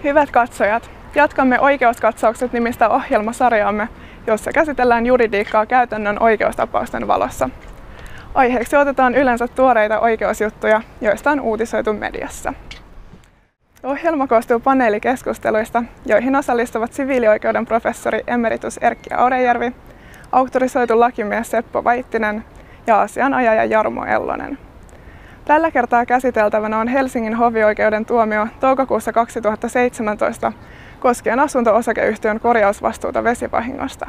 Hyvät katsojat, jatkamme Oikeuskatsaukset nimistä ohjelmasarjaamme, jossa käsitellään juridiikkaa käytännön oikeustapausten valossa. Aiheeksi otetaan yleensä tuoreita oikeusjuttuja, joista on uutisoitu mediassa. Ohjelma koostuu paneelikeskusteluista, joihin osallistuvat siviilioikeuden professori emeritus Erkki Aurejärvi, auktorisoitu lakimies Seppo Vaittinen ja asianajaja Jarmo Ellonen. Tällä kertaa käsiteltävänä on Helsingin hovioikeuden tuomio toukokuussa 2017 koskien asunto-osakeyhtiön korjausvastuuta vesivahingosta.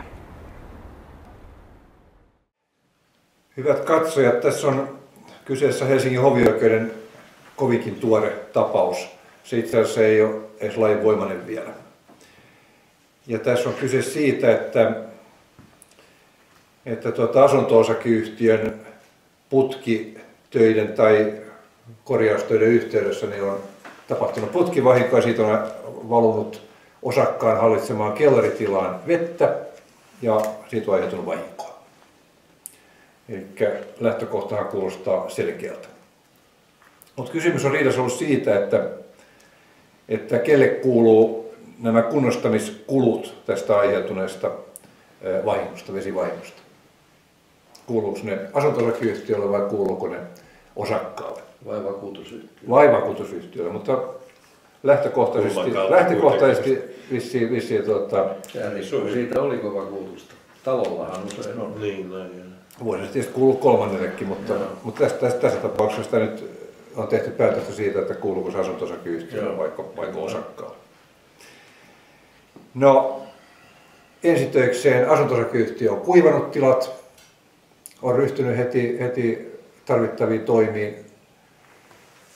Hyvät katsojat, tässä on kyseessä Helsingin hovioikeuden kovinkin tuore tapaus. Se itse asiassa ei ole edes lainvoimainen vielä. Ja tässä on kyse siitä, että asunto-osakeyhtiön putkitöiden tai korjaustöiden yhteydessä niin on tapahtunut putkivahinko ja siitä on valunut osakkaan hallitsemaan kellaritilaan vettä ja siitä on aiheutunut vahinkoa. Eli lähtökohtahan kuulostaa selkeältä. Mutta kysymys on riidassa ollut siitä, että kelle kuuluu nämä kunnostamiskulut tästä aiheutuneesta vahingosta, vesivahingosta. Kuuluuko ne asunto-osakeyhtiölle vai kuuluuko ne osakkaalle? Vai vakuutusyhtiölle? Vai vakuutusyhtiölle, mutta lähtökohtaisesti vissiin sehän riippuu siitä, oliko vakuutusta. Talollahan usein on. Niin, voisi tietysti kuulua kolmannellekin, mutta tässä tapauksessa nyt on tehty päätöstä siitä, että kuuluuko se asunto-osakeyhtiölle vaikka osakkaalle. No, ensitöikseen asunto-osakeyhtiö on kuivannut tilat, on ryhtynyt heti tarvittaviin toimiin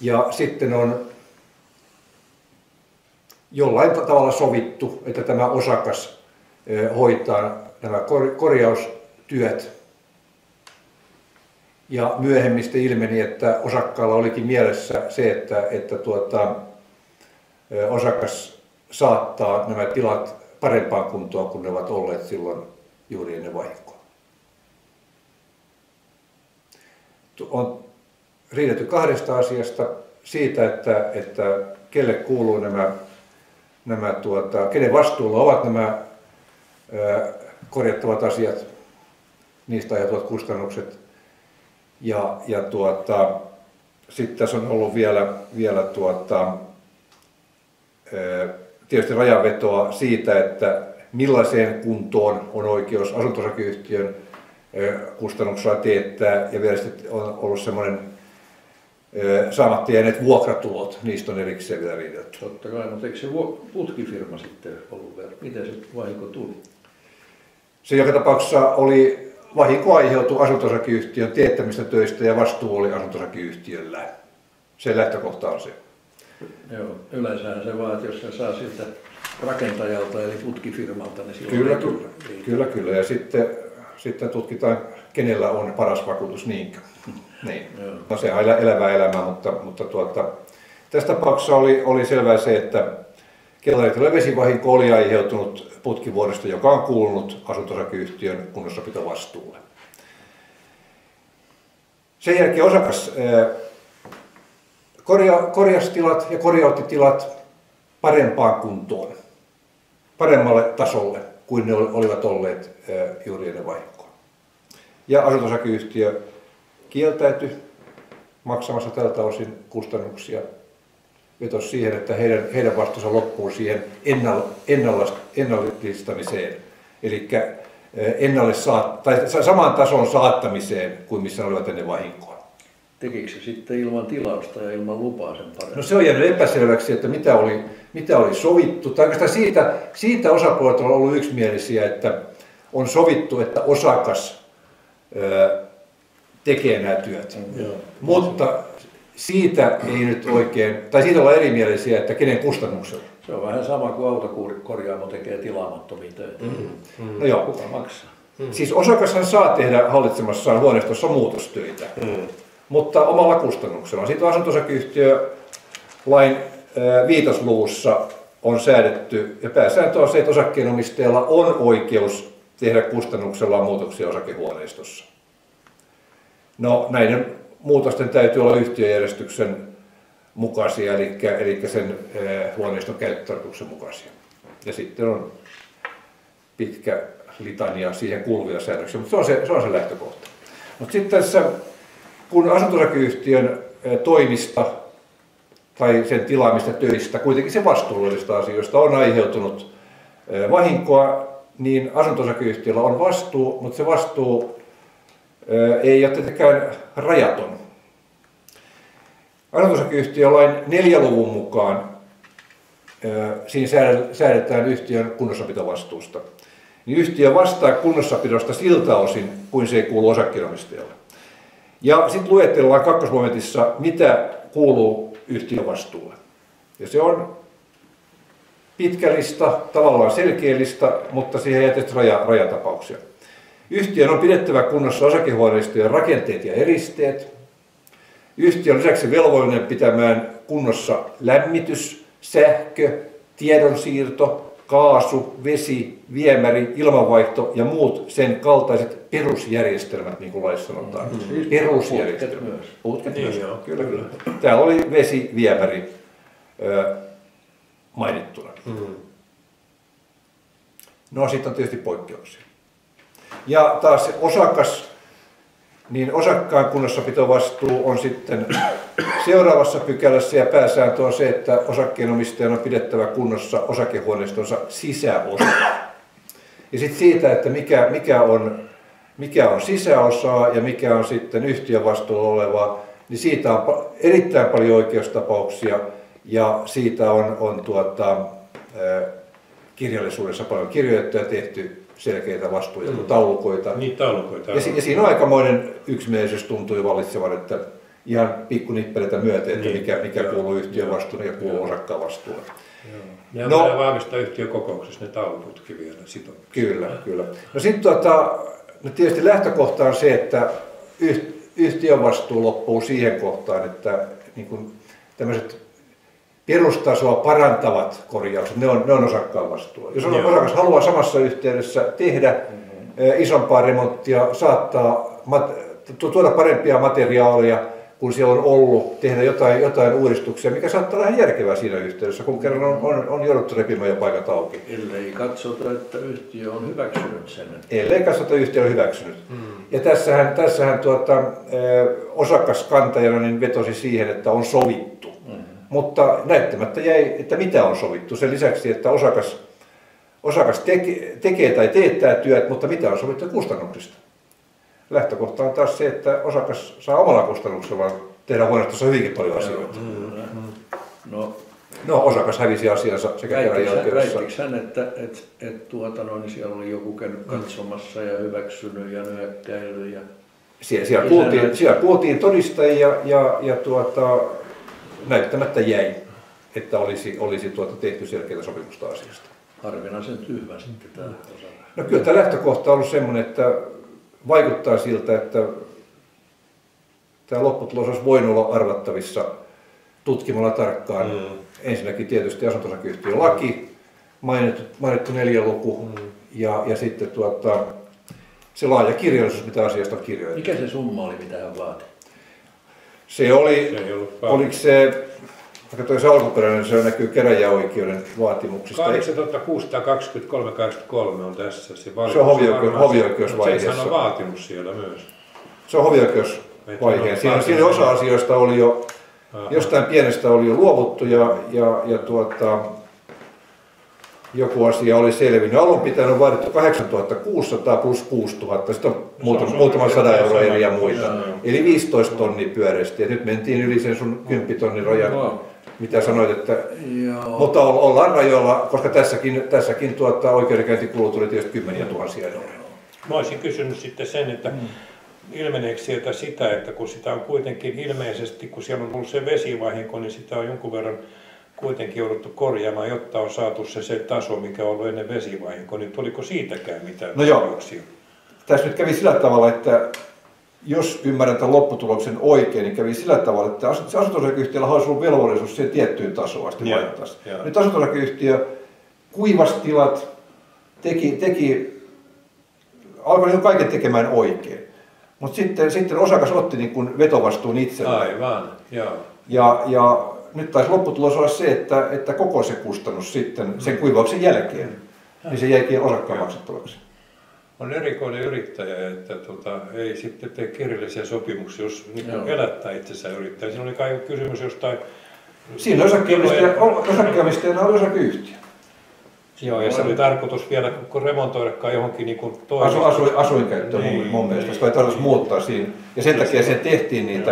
ja sitten on jollain tavalla sovittu, että tämä osakas hoitaa nämä korjaustyöt. Ja myöhemmin sitten ilmeni, että osakkaalla olikin mielessä se, että osakas saattaa nämä tilat parempaan kuntoon kuin ne ovat olleet silloin juuri ennen vahinkoa. On riidetty kahdesta asiasta, siitä, että kelle kuuluu kenen vastuulla ovat nämä korjattavat asiat, niistä aiheutuvat kustannukset. Ja sitten tässä on ollut vielä tietysti rajanvetoa siitä, että millaiseen kuntoon on oikeus asunto-osakeyhtiön kustannuksella teettää, ja vielä sitten on ollut semmoinen saamatta jääneet vuokratulot, niistä on erikseen vielä riidelty. Totta kai, mutta eikö se putkifirma sitten ollut vielä? Miten se vahinko tuli? Se joka tapauksessa oli vahinko aiheutui asunto-osakeyhtiön teettämistä töistä ja vastuu oli asunto-osakeyhtiöllä. Se lähtökohta on se. Joo, yleensähän se vaan, että jos se saa siltä rakentajalta eli putkifirmalta, niin silloin Kyllä. Ja sitten tutkitaan, kenellä on paras vakuutus, niinkö? Niin. No se on elävää elämää, mutta tässä tapauksessa oli selvää se, että kellaritilan vesivahinko oli aiheutunut putkivuodosta, joka on kuulunut asunto-osakeyhtiön kunnossapitovastuulle. Sen jälkeen osakas korjasi tilat ja korjautti tilat parempaan kuntoon, paremmalle tasolle kuin ne olivat olleet juuri ennen vahinkoa. Ja asunto-osakeyhtiö kieltäytyi maksamassa tältä osin kustannuksia. Vetosi siihen, että heidän vastuunsa loppuu siihen ennallistamiseen, eli saman tason saattamiseen kuin missä ne olivat ennen vahinkoa. Tekikö se sitten ilman tilausta ja ilman lupaa sen paremmin? No se on jäänyt epäselväksi, että mitä oli sovittu. Tai oikeastaan siitä osapuolet on ollut yksimielisiä, että on sovittu, että osakas tekee nämä työt. Mutta siitä ei nyt oikein, tai siitä ollaan erimielisiä, että kenen kustannuksella. Se on vähän sama kuin autokorjaamo tekee tilaamattomia töitä. No joo. Kuka maksaa? Siis osakashan saa tehdä hallitsemassaan huoneistossa muutostöitä, mutta omalla kustannuksellaan. Siitä asunto-osakeyhtiö lain 5. luvussa on säädetty, ja pääsääntö on se, että osakkeenomistajalla on oikeus tehdä kustannuksellaan muutoksia osakehuoneistossa. No näiden muutosten täytyy olla yhtiöjärjestyksen mukaisia, eli sen huoneiston käyttötarkoituksen mukaisia. Ja sitten on pitkä litania siihen kuuluvia säännöksiä, mutta se on se lähtökohta. Mutta sitten tässä, kun asunto-osakeyhtiön toimista tai sen tilaamista töistä, kuitenkin se vastuullisista asioista on aiheutunut vahinkoa, niin asunto-osakeyhtiöllä on vastuu, mutta se vastuu ei ole tietenkään rajaton. Asunto-osakeyhtiölain 4 luvun mukaan siinä säädetään yhtiön kunnossapitovastuusta. Niin yhtiö vastaa kunnossapidosta siltä osin, kuin se ei kuulu osakkeenomistajalle. Ja sitten luetellaan kakkosmomentissa, mitä kuuluu yhtiön vastuulle. Ja se on pitkä lista, tavallaan selkeä lista, mutta siihen jätetään rajatapauksia. Yhtiön on pidettävä kunnossa osakehuoneistojen rakenteet ja eristeet. Yhtiö on lisäksi velvollinen pitämään kunnossa lämmitys, sähkö, tiedonsiirto, kaasu, vesi, viemäri, ilmanvaihto ja muut sen kaltaiset perusjärjestelmät, niin kuin laissa sanotaan. Perusjärjestelmät. Putket myös. Kyllä. Täällä oli vesi, viemäri mainittuna. No sitten on tietysti poikkeuksia. Ja taas se osakas, niin osakkaan kunnossapitovastuu on sitten seuraavassa pykälässä ja pääsääntö on se, että osakkeenomistajan on pidettävä kunnossa osakehuoneistonsa sisäosa. Ja sitten siitä, että mikä on sisäosaa ja mikä on sitten yhtiön vastuulla olevaa, niin siitä on erittäin paljon oikeustapauksia ja siitä on kirjallisuudessa paljon kirjoitettu ja tehty selkeitä vastuuja, taulukoita. Niin, taulukoita. Ja siinä on aikamoinen yksimielisyys tuntui vallitsevan, että ihan pikkunippeleitä myöten, että mikä kuuluu yhtiön vastuulle ja kuuluu osakkaan vastuulle. Ne on vielä vahvistaa yhtiökokouksessa, ne taulukotkin vielä sitomiksi. Kyllä. No sitten no tietysti lähtökohta on se, että yhtiön vastuu loppuu siihen kohtaan, että niin kun tämmöiset perustasoa parantavat korjaukset, ne on osakkaan vastuulla. Jos osakas haluaa samassa yhteydessä tehdä isompaa remonttia, tuoda parempia materiaaleja, kun siellä on ollut, tehdä jotain uudistuksia, mikä saattaa olla ihan järkevää siinä yhteydessä, kun kerran on jouduttu repimään jo paikat auki. Ellei katsota, että yhtiö on hyväksynyt sen. Ellei katsota, että yhtiö on hyväksynyt. Ja tässähän osakaskantajana niin vetosi siihen, että on sovittu. Mutta näyttämättä jäi, että mitä on sovittu. Sen lisäksi, että osakas tekee tai teettää työt, mutta mitä on sovittu kustannuksista. Lähtökohta on taas se, että osakas saa omalla kustannuksellaan tehdä huoneistossa hyvinkin paljon asioita. No, osakas hävisi asiansa sekä käräjäoikeudessa. Väittikö hän, että niin siellä oli joku käynyt katsomassa ja hyväksynyt ja nyökkäillyt? Ja... Siellä kuultiin todistajia ja näyttämättä jäi, että olisi tehty selkeää sopimusta asiasta. Harvinaisen tyhmä sitten tämä osa. No kyllä tämä lähtökohta on ollut sellainen, että vaikuttaa siltä, että tämä lopputulos olisi voinut olla arvattavissa tutkimalla tarkkaan. Ensinnäkin tietysti asunto-osakeyhtiön laki, mainittu 4 luku ja sitten se laaja kirjallisuus, mitä asiasta on kirjoitettu. Mikä se summa oli, mitä hän vaati? Se oli, oliko se, vaikka tuo alkuperäinen, se näkyy käräjäoikeuden vaatimuksista. 8623/83 on tässä. Se on hovioikeusvaiheessa. Sehän on vaatimus siellä myös. Se on hovioikeusvaihe. Siinä osa asioista oli jo, jostain pienestä oli jo luovuttu ja joku asia oli selvinnyt. Alun pitäen on vaadittu 8600 plus 6000, sitten on muutama 100 euroa eri ja muita. Eli 15 tonnia pyöreästi. Ja nyt mentiin yli sen sun 10 tonnin rajan, mitä sanoit, että... Mutta ollaan rajoilla, koska tässäkin oikeudenkäyntikulut tuli tietysti 10 000 euroa. Mä olisin kysynyt sitten sen, että ilmeneekö sieltä sitä, että kun sitä on kuitenkin ilmeisesti, kun siellä on ollut se vesivahinko, niin sitä on jonkun verran kuitenkin jouduttu korjaamaan, jotta on saatu se taso, mikä on ollut ennen vesivahinko, niin tuliko siitäkään mitään? No joo, tässä nyt kävi sillä tavalla, että jos ymmärrän tämän lopputuloksen oikein, niin kävi sillä tavalla, että asunto-osakeyhtiöllä olisi ollut velvollisuus siihen tiettyyn tasoon asti laittaa. Nyt asunto-osakeyhtiö kuivasi tilat, alkoi kaiken tekemään oikein. Mutta sitten osakas otti niin kuin vetovastuun itselleen. Aivan, joo. Ja nyt taisi lopputulos olla se, että koko se kustannus sitten sen kuivauksen jälkeen, niin se jäikin osakkaan maksettavaksi. On erikoinen yrittäjä, että ei sitten tee kirjallisia sopimuksia, jos niin elättää itsensä yrittäjä. Siinä oli kai kysymys jostain... Siinä osakkeenomistajana oli osakeyhtiö. Joo, ja se oli tarkoitus vielä remontoidakaan johonkin niin kuin toiseen. Asuinkäyttöön mun mielestä, sitä ei tarvitsisi muuttaa siinä. Ja sen takia sen tehtiin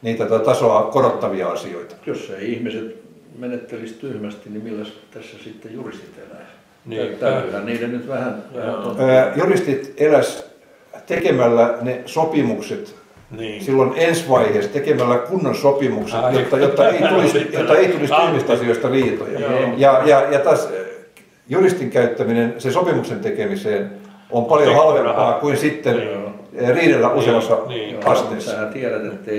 niitä tasoa korottavia asioita. Jos ei ihmiset menettelisi tyhmästi, niin millä tässä sitten juristit eläisi? Niin, täytyyhän niiden nyt vähän juristit eläs tekemällä ne sopimukset silloin ensivaiheessa, tekemällä kunnon sopimukset, jotta ei tulisi tyhmistä asioista riitoja. Ja taas juristin käyttäminen sen sopimuksen tekemiseen on paljon halvempaa kuin sitten riidellä useassa asteessa. Sähän tiedät, että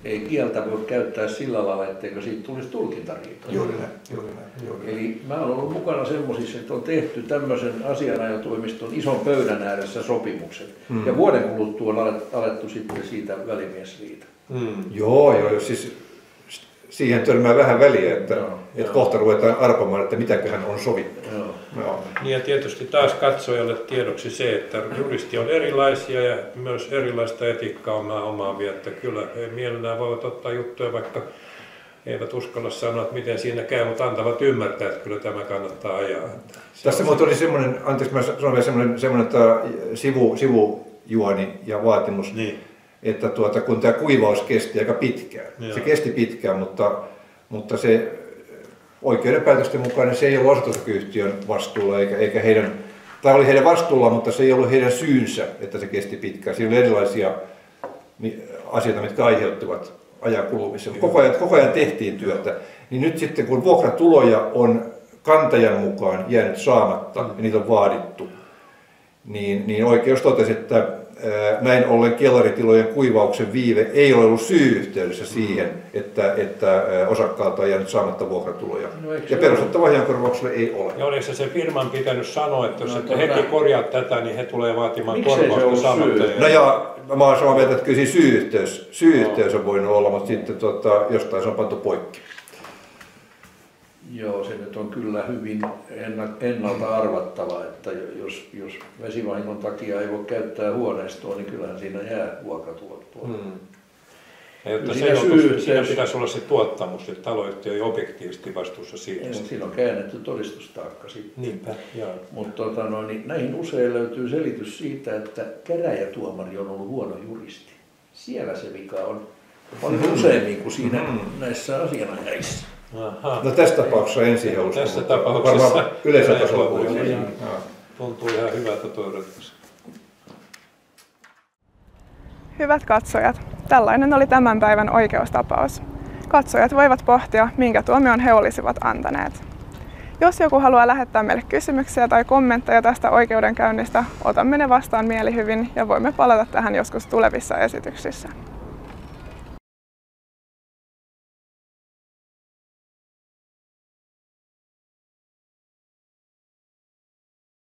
ei kieltä voi käyttää sillä lailla, etteikö siitä tulisi tulkintariitoja. Juuri näin. Eli mä olen ollut mukana semmoisissa, että on tehty tämmöisen asianajotoimiston ison pöydän ääressä sopimukset. Ja vuoden kuluttua on alettu sitten siitä välimiesriita. Joo, siis siihen törmää vähän väliä, että kohta ruvetaan arpomaan, että mitäköhän on sovittu. Joo. Niin ja tietysti taas katsojalle tiedoksi se, että juristi on erilaisia ja myös erilaista etiikkaa omaavia, että kyllä he mielellään voivat ottaa juttuja, vaikka eivät uskalla sanoa, että miten siinä käy, mutta antavat ymmärtää, että kyllä tämä kannattaa ajaa. Tässä muuten oli semmoinen, anteeksi mä sanon vielä semmoinen sivujuoni ja vaatimus, että kun tämä kuivaus kesti aika pitkään. Se kesti pitkään, mutta se oikeudenpäätösten mukaan se ei ollut osakeyhtiön vastuulla eikä heidän, tai oli heidän vastuulla, mutta se ei ollut heidän syynsä, että se kesti pitkään. Siinä oli erilaisia asioita, mitkä aiheuttivat ajan kulumisen. Koko ajan tehtiin työtä. Niin nyt sitten kun vuokratuloja on kantajan mukaan jäänyt saamatta ja niitä on vaadittu, niin oikeus totesi, että näin ollen kellaritilojen kuivauksen viive ei ole ollut syy-yhteydessä siihen, että osakkaalta on jäänyt saamatta vuokratuloja. Ja perustetta vahingonkorvaukselle ei ole. Ja oliko se firman pitänyt sanoa, että jos ette heti korjaa tätä, niin he tulee vaatimaan korvausta samaten? No ja mä oon samaa mieltä, että kyllä syy-yhteys on voinut olla, mutta sitten jostain se on pantu poikki. Joo, se nyt on kyllä hyvin ennalta arvattava, että jos vesivahingon takia ei voi käyttää huoneistoa, niin kyllähän siinä jää vuokratulot tuolla. Siinä pitäisi olla se tuottamus, että taloyhtiö ei objektiivisesti vastuussa siitä. Siinä on käännetty todistustaakka sitten. Niinpä, joo. Mutta niin näihin usein löytyy selitys siitä, että käräjätuomari on ollut huono juristi. Siellä se vika on paljon useammin kuin siinä näissä asianajajissa. Aha. No tässä tapauksessa ensiheulusta. Tässä tapauksessa varmaan yleisötasolla tuntuu ihan hyvältä toivottavasti. Hyvät katsojat, tällainen oli tämän päivän oikeustapaus. Katsojat voivat pohtia, minkä tuomion he olisivat antaneet. Jos joku haluaa lähettää meille kysymyksiä tai kommentteja tästä oikeudenkäynnistä, otamme ne vastaan mielihyvin ja voimme palata tähän joskus tulevissa esityksissä.